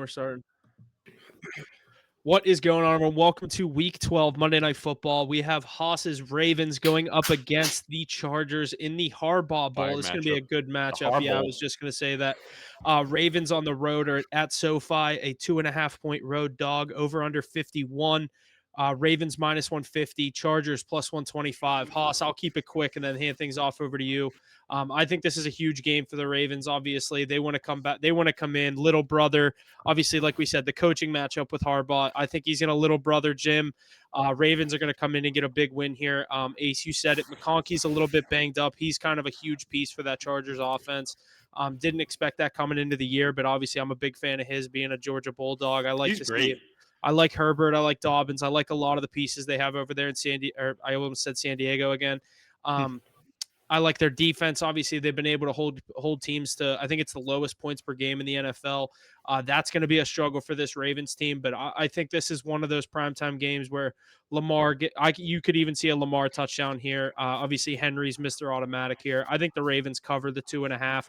we're starting. What is going on, everyone? Welcome to Week 12 Monday Night Football. We have Haas's Ravens going up against the Chargers in the Harbaugh Bowl. Fire This is going to be matchup. a good The matchup. Har Yeah, I Bowl. was just going to say that. Ravens on the road are at SoFi, a 2.5-point road dog, over under 51. Ravens minus 150, Chargers plus 125. Haas, I'll keep it quick and then hand things off over to you. I think this is a huge game for the Ravens. Obviously, they want to come back. They want to come in. Little brother, obviously, like we said, the coaching matchup with Harbaugh. I think he's going to little brother Jim. Ravens are going to come in and get a big win here. Ace, you said it. McConkey's a little bit banged up. He's kind of a huge piece for that Chargers offense. Didn't expect that coming into the year, but obviously, I'm a big fan of his being a Georgia Bulldog. I like He's to great. see it. I like Herbert. I like Dobbins. I like a lot of the pieces they have over there in San Diego. I almost said San Diego again. I like their defense. Obviously, they've been able to hold teams to, I think it's the lowest points per game in the NFL. That's going to be a struggle for this Ravens team, but I think this is one of those primetime games where you could even see a Lamar touchdown here. Obviously, Henry's Mr. Automatic here. I think the Ravens cover the 2.5.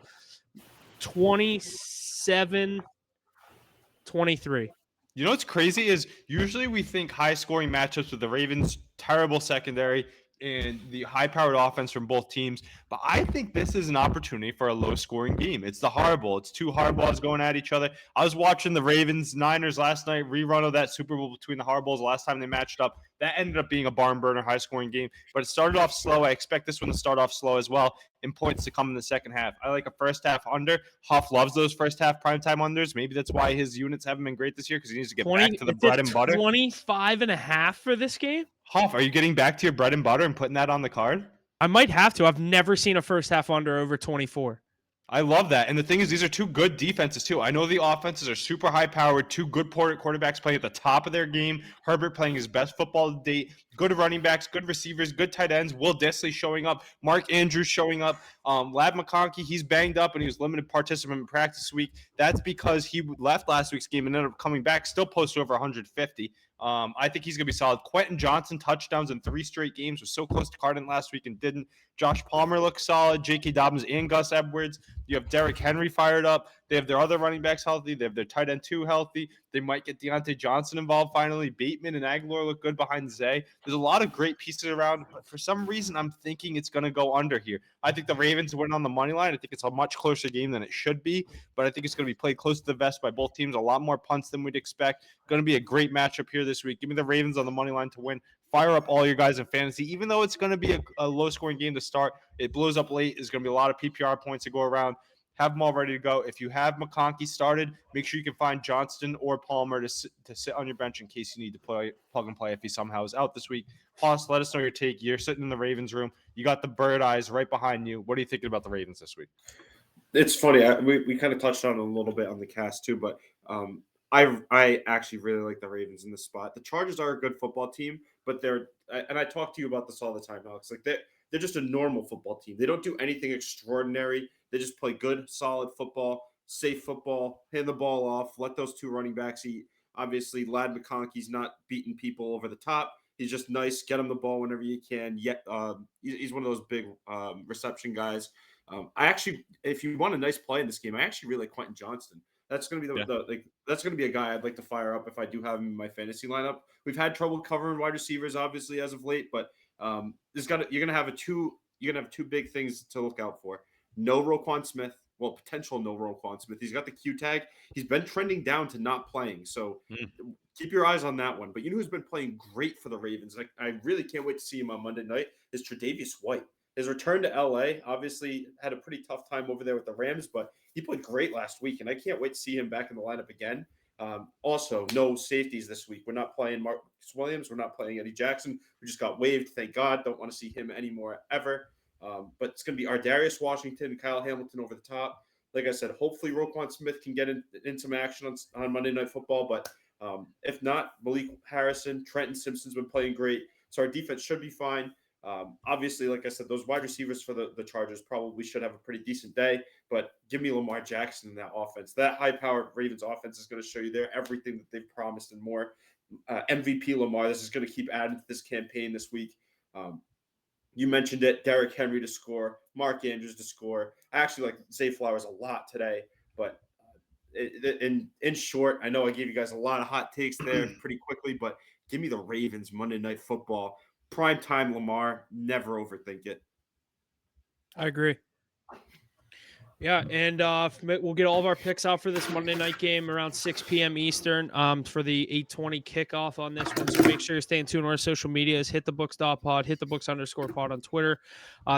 27-23. You know what's crazy is usually we think high-scoring matchups with the Ravens, terrible secondary, and the high-powered offense from both teams. But I think this is an opportunity for a low-scoring game. It's the Harbaugh. It's two Harbaughs going at each other. I was watching the Ravens-Niners last night, rerun of that Super Bowl between the Harbaughs the last time they matched up. That ended up being a barn-burner, high-scoring game. But it started off slow. I expect this one to start off slow as well, and points to come in the second half. I like a first-half under. Huff loves those first-half primetime unders. Maybe that's why his units haven't been great this year, because he needs to get back to the bread and butter. 25.5 for this game? Huff, are you getting back to your bread and butter and putting that on the card? I might have to. I've never seen a first half under over 24. I love that. And the thing is, these are two good defenses, too. I know the offenses are super high-powered, two good quarterbacks playing at the top of their game. Herbert playing his best football to date. Good running backs, good receivers, good tight ends. Will Dissly showing up. Mark Andrews showing up. Lad McConkey, he's banged up, and he was limited participant in practice this week. That's because he left last week's game and ended up coming back, still posted over 150. I think he's going to be solid. Quentin Johnson, touchdowns in 3 straight games, was so close to Cardin last week and didn't. Josh Palmer looks solid. J.K. Dobbins and Gus Edwards. You have Derrick Henry fired up. They have their other running backs healthy. They have their tight end 2 healthy. They might get Deontay Johnson involved finally. Bateman and Aguilar look good behind Zay. There's a lot of great pieces around, but for some reason, I'm thinking it's going to go under here. I think the Ravens win on the money line. I think it's a much closer game than it should be, but I think it's going to be played close to the vest by both teams. A lot more punts than we'd expect. Going to be a great matchup here this week. Give me the Ravens on the money line to win. Fire up all your guys in fantasy. Even though it's going to be a low-scoring game to start, it blows up late. There's going to be a lot of PPR points to go around. Have them all ready to go. If you have McConkey started, make sure you can find Johnston or Palmer to sit on your bench in case you need to plug and play if he somehow is out this week. Haas, let us know your take. You're sitting in the Ravens room. You got the bird eyes right behind you. What are you thinking about the Ravens this week? It's funny. We kind of touched on it a little bit on the cast too, but I actually really like the Ravens in this spot. The Chargers are a good football team, but and I talk to you about this all the time, Alex. Like they're just a normal football team. They don't do anything extraordinary. They just play good, solid football, safe football, hand the ball off, let those 2 running backs eat. Obviously, Lad McConkey's not beating people over the top. He's just nice. Get him the ball whenever you can. Yet he's one of those big reception guys. I actually, if you want a nice play in this game, I actually really like Quentin Johnston. That's going to be that's going to be a guy I'd like to fire up if I do have him in my fantasy lineup. We've had trouble covering wide receivers, obviously, as of late, but you're going to have two big things to look out for. No Roquan Smith. Well, potential no Roquan Smith. He's got the Q tag. He's been trending down to not playing. So keep your eyes on that one. But you know who's been playing great for the Ravens? I really can't wait to see him on Monday night is Tre'Davious White. His return to LA obviously had a pretty tough time over there with the Rams, but he played great last week, and I can't wait to see him back in the lineup again. Also, no safeties this week. We're not playing Marcus Williams. We're not playing Eddie Jackson. We just got waived. Thank God. Don't want to see him anymore ever. But it's going to be Ardarius Washington and Kyle Hamilton over the top. Like I said, hopefully Roquan Smith can get in some action on Monday Night Football. But if not, Malik Harrison, Trenton Simpson's been playing great. So our defense should be fine. Obviously, like I said, those wide receivers for the Chargers probably should have a pretty decent day. But give me Lamar Jackson in that offense. That high-powered Ravens offense is going to show you there everything that they've promised and more. MVP Lamar, this is going to keep adding to this campaign this week. You mentioned it, Derrick Henry to score, Mark Andrews to score. I actually like Zay Flowers a lot today, but in short, I know I gave you guys a lot of hot takes there pretty quickly, but give me the Ravens Monday Night Football. Prime time Lamar, never overthink it. I agree. Yeah, and we'll get all of our picks out for this Monday night game around 6 p.m. Eastern for the 8:20 kickoff on this one. So make sure you're staying tuned on our social medias. Hit the books.pod, hit the books_pod on Twitter.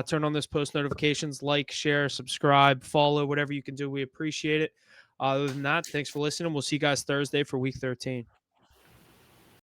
Turn on those post notifications, like, share, subscribe, follow, whatever you can do. We appreciate it. Other than that, thanks for listening. We'll see you guys Thursday for week 13.